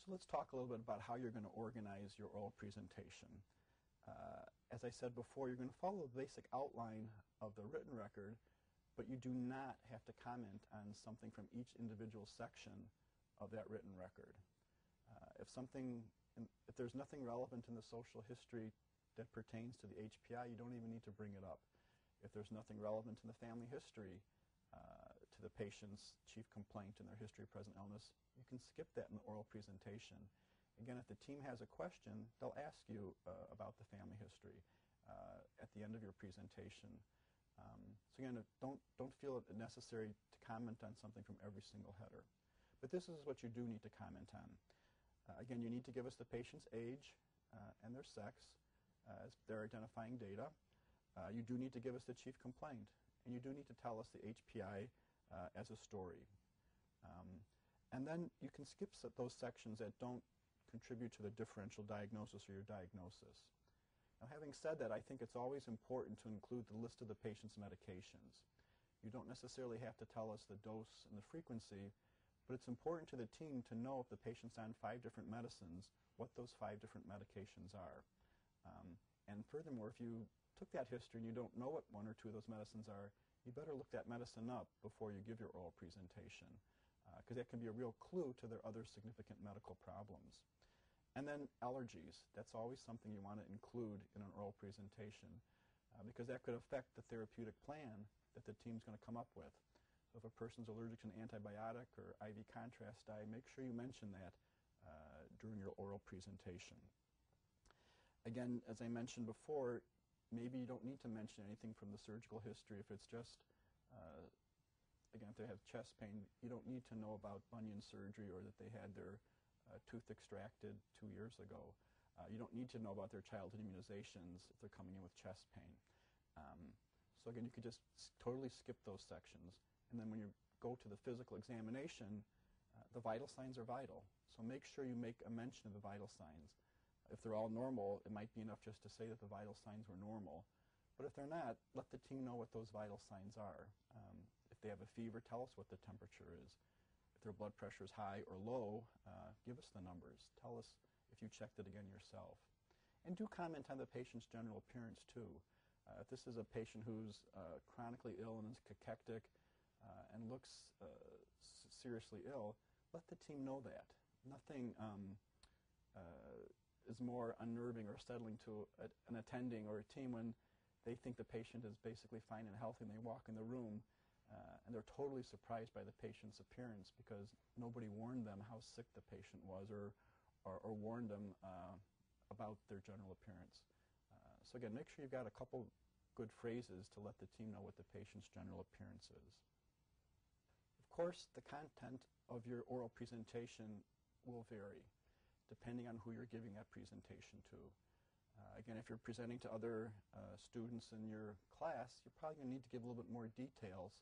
So let's talk a little bit about how you're going to organize your oral presentation. As I said before, you're going to follow the basic outline of the written record, but you do not have to comment on something from each individual section of that written record. If there's nothing relevant in the social history that pertains to the HPI, you don't even need to bring it up. If there's nothing relevant in the family history to the patient's chief complaint and their history of present illness, you can skip that in the oral presentation. Again, if the team has a question, they'll ask you about the family history at the end of your presentation. So again, don't feel it necessary to comment on something from every single header. But this is what you do need to comment on. Again, you need to give us the patient's age and their sex as their identifying data. You do need to give us the chief complaint, and you do need to tell us the HPI as a story. And then you can skip those sections that don't contribute to the differential diagnosis or your diagnosis. Now, having said that, I think it's always important to include the list of the patient's medications. You don't necessarily have to tell us the dose and the frequency, but it's important to the team to know if the patient's on 5 different medicines, what those 5 different medications are. And furthermore, if you took that history and you don't know what 1 or 2 of those medicines are, you better look that medicine up before you give your oral presentation, because that can be a real clue to their other significant medical problems. And then allergies. That's always something you want to include in an oral presentation, because that could affect the therapeutic plan that the team's going to come up with. So if a person's allergic to an antibiotic or IV contrast dye, make sure you mention that during your oral presentation. Again, as I mentioned before, maybe you don't need to mention anything from the surgical history. If it's just, again, if they have chest pain, you don't need to know about bunion surgery or that they had their tooth extracted 2 years ago. You don't need to know about their childhood immunizations if they're coming in with chest pain. So again, you could just totally skip those sections. And then when you go to the physical examination, the vital signs are vital. So make sure you make a mention of the vital signs. If they're all normal, it might be enough just to say that the vital signs were normal. But if they're not, let the team know what those vital signs are. If they have a fever, tell us what the temperature is. If their blood pressure is high or low, give us the numbers. Tell us if you checked it again yourself. And do comment on the patient's general appearance too. If this is a patient who's chronically ill and is cachectic and looks seriously ill, let the team know that. Nothing is more unnerving or unsettling to an attending or a team when they think the patient is basically fine and healthy and they walk in the room and they're totally surprised by the patient's appearance because nobody warned them how sick the patient was or warned them about their general appearance. So again, make sure you've got a couple good phrases to let the team know what the patient's general appearance is. Of course, the content of your oral presentation will vary depending on who you're giving that presentation to. Again, if you're presenting to other students in your class, you're probably going to need to give a little bit more details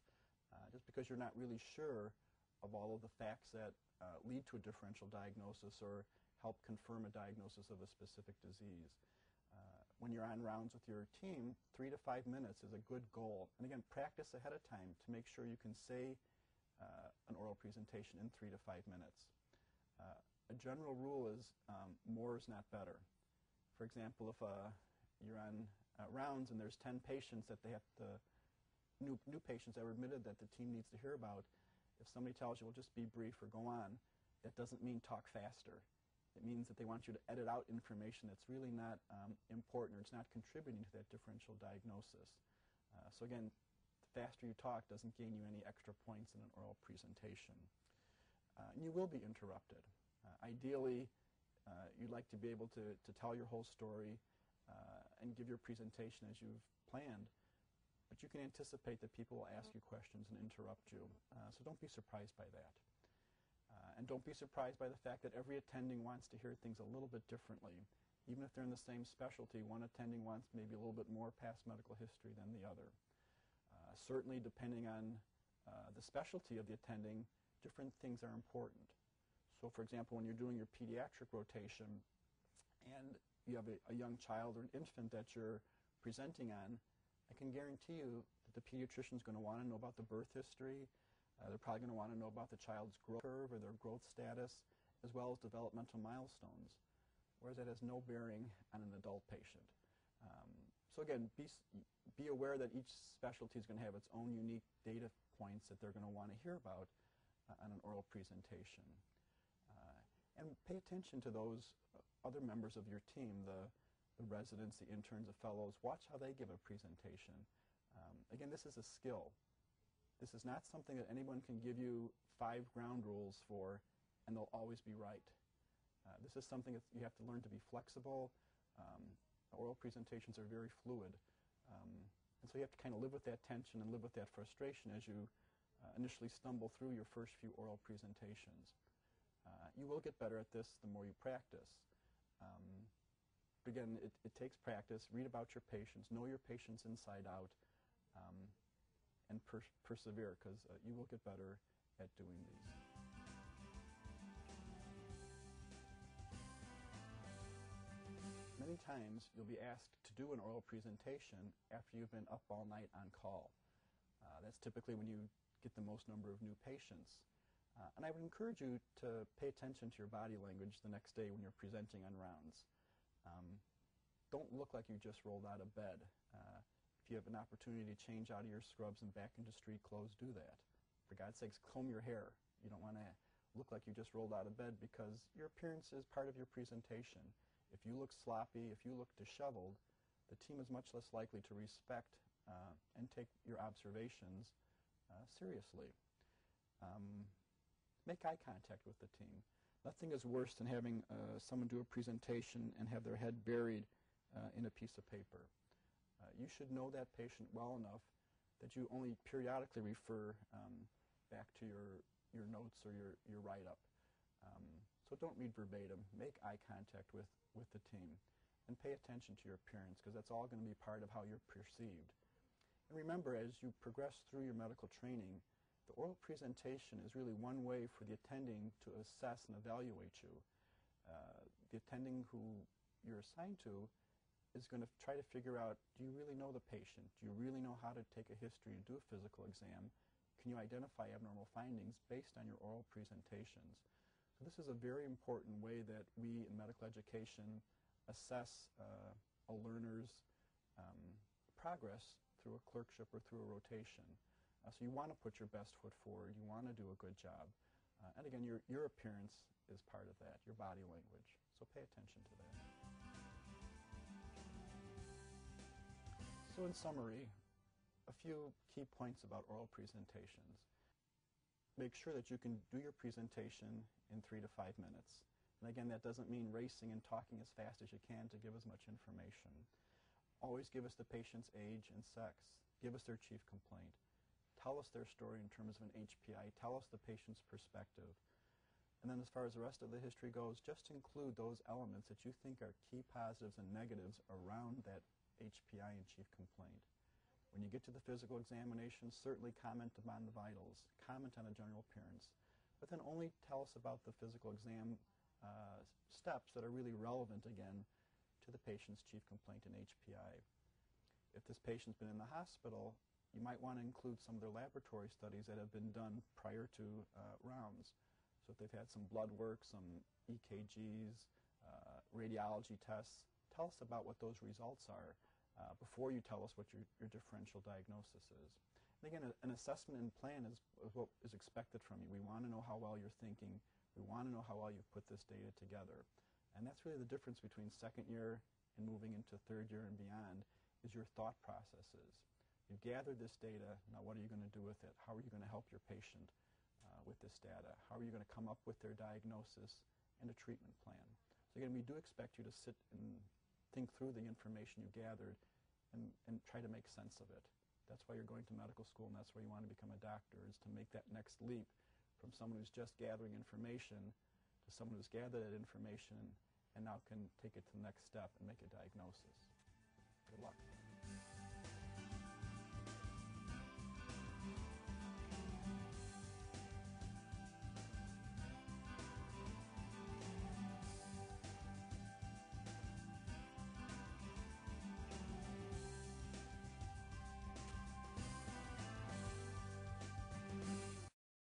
just because you're not really sure of all of the facts that lead to a differential diagnosis or help confirm a diagnosis of a specific disease. When you're on rounds with your team, 3 to 5 minutes is a good goal. And again, practice ahead of time to make sure you can say an oral presentation in 3 to 5 minutes. A general rule is more is not better. For example, if you're on rounds and there's 10 patients that they have to, new patients that were admitted that the team needs to hear about, if somebody tells you, well, just be brief or go on, that doesn't mean talk faster. It means that they want you to edit out information that's really not important or it's not contributing to that differential diagnosis. So again, the faster you talk doesn't gain you any extra points in an oral presentation. And you will be interrupted. Ideally, you'd like to be able to tell your whole story and give your presentation as you've planned, but you can anticipate that people will ask you questions and interrupt you. So don't be surprised by that. And don't be surprised by the fact that every attending wants to hear things a little bit differently. Even if they're in the same specialty, one attending wants maybe a little bit more past medical history than the other. Certainly, depending on the specialty of the attending, different things are important. So, for example, when you're doing your pediatric rotation and you have a young child or an infant that you're presenting on, I can guarantee you that the pediatrician is going to want to know about the birth history. They're probably going to want to know about the child's growth curve or their growth status, as well as developmental milestones, whereas that has no bearing on an adult patient. So again, be aware that each specialty is going to have its own unique data points that they're going to want to hear about on an oral presentation. And pay attention to those other members of your team, the residents, the interns, the fellows. Watch how they give a presentation. Again, this is a skill. This is not something that anyone can give you 5 ground rules for and they'll always be right. This is something that you have to learn to be flexible. Oral presentations are very fluid. And so you have to kind of live with that tension and live with that frustration as you initially stumble through your first few oral presentations. You will get better at this the more you practice. But again, it takes practice. Read about your patients, know your patients inside out, and persevere, because you will get better at doing these. Many times you'll be asked to do an oral presentation after you've been up all night on call. That's typically when you get the most number of new patients. And I would encourage you to pay attention to your body language the next day when you're presenting on rounds. Don't look like you just rolled out of bed. If you have an opportunity to change out of your scrubs and back into street clothes, do that. For God's sakes, comb your hair. You don't want to look like you just rolled out of bed, because your appearance is part of your presentation. If you look sloppy, if you look disheveled, the team is much less likely to respect and take your observations seriously. Make eye contact with the team. Nothing is worse than having someone do a presentation and have their head buried in a piece of paper. You should know that patient well enough that you only periodically refer back to your notes or your write-up. So don't read verbatim. Make eye contact with the team and pay attention to your appearance, because that's all going to be part of how you're perceived. And remember, as you progress through your medical training, the oral presentation is really one way for the attending to assess and evaluate you. The attending who you're assigned to is going to try to figure out, do you really know the patient? Do you really know how to take a history and do a physical exam? Can you identify abnormal findings based on your oral presentations? So this is a very important way that we in medical education assess a learner's progress through a clerkship or through a rotation. So you want to put your best foot forward. You want to do a good job. And again, your appearance is part of that, your body language. So pay attention to that. So in summary, a few key points about oral presentations. Make sure that you can do your presentation in 3 to 5 minutes. And again, that doesn't mean racing and talking as fast as you can to give as much information. Always give us the patient's age and sex. Give us their chief complaint. Tell us their story in terms of an HPI. Tell us the patient's perspective. And then as far as the rest of the history goes, just include those elements that you think are key positives and negatives around that HPI and chief complaint. When you get to the physical examination, certainly comment upon the vitals, comment on the general appearance, but then only tell us about the physical exam steps that are really relevant, again, to the patient's chief complaint and HPI. If this patient's been in the hospital, you might want to include some of their laboratory studies that have been done prior to rounds. So if they've had some blood work, some EKGs, radiology tests, tell us about what those results are before you tell us what your differential diagnosis is. And again, an assessment and plan is what is expected from you. We want to know how well you're thinking. We want to know how well you've put this data together. And that's really the difference between second year and moving into third year and beyond, is your thought processes. You've gathered this data. Now what are you going to do with it? How are you going to help your patient with this data? How are you going to come up with their diagnosis and a treatment plan? So again, we do expect you to sit and think through the information you gathered and try to make sense of it. That's why you're going to medical school, and that's why you want to become a doctor, is to make that next leap from someone who's just gathering information to someone who's gathered that information and now can take it to the next step and make a diagnosis. Good luck.